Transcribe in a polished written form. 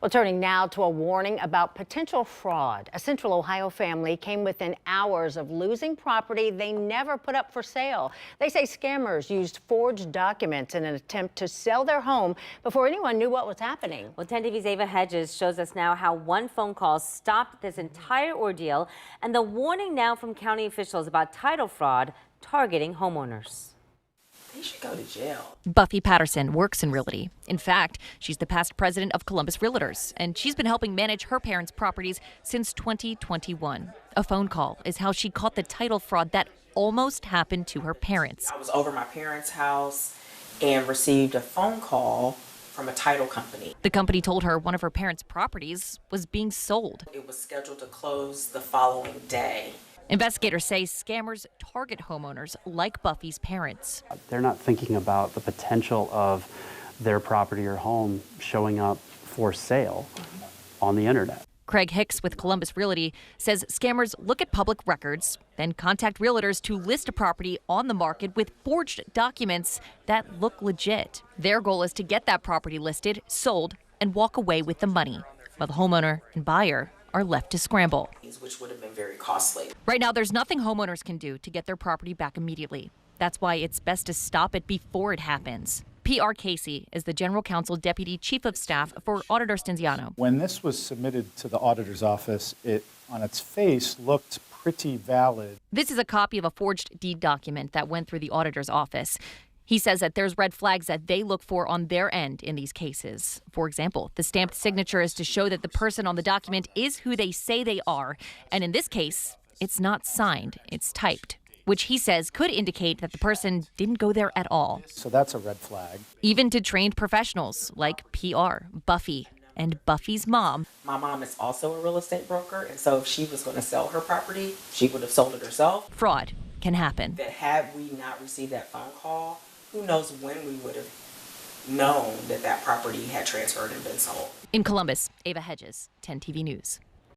Well, turning now to a warning about potential fraud. A Central Ohio family came within hours of losing property they never put up for sale. They say scammers used forged documents in an attempt to sell their home before anyone knew what was happening. Well, 10 TV's Ava Hedges shows us now how one phone call stopped this entire ordeal and the warning now from county officials about title fraud targeting homeowners. They should go to jail. Buffy Patterson works in realty. In fact, she's the past president of Columbus Realtors, and she's been helping manage her parents' properties since 2021. A phone call is how she caught the title fraud that almost happened to her parents. I was over my parents' house and received a phone call from a title company. The company told her one of her parents' properties was being sold. It was scheduled to close the following day. Investigators say scammers target homeowners like Buffy's parents. They're not thinking about the potential of their property or home showing up for sale on the internet. Craig Hicks with Columbus Realty says scammers look at public records, then contact realtors to list a property on the market with forged documents that look legit. Their goal is to get that property listed, sold, and walk away with the money, while the homeowner and buyer are left to scramble. Which would have been very costly. Right now, there's nothing homeowners can do to get their property back immediately. That's why it's best to stop it before it happens. P.R. Casey is the General Counsel Deputy Chief of Staff for Auditor Stenziano. When this was submitted to the auditor's office, it on its face looked pretty valid. This is a copy of a forged deed document that went through the auditor's office. He says that there's red flags that they look for on their end in these cases. For example, the stamped signature is to show that the person on the document is who they say they are. And in this case, it's not signed, it's typed, which he says could indicate that the person didn't go there at all. So that's a red flag. Even to trained professionals like PR, Buffy, and Buffy's mom. My mom is also a real estate broker, and so if she was going to sell her property, she would have sold it herself. Fraud can happen. That had we not received that phone call, who knows when we would have known that that property had transferred and been sold. In Columbus, Ava Hedges, 10 TV News.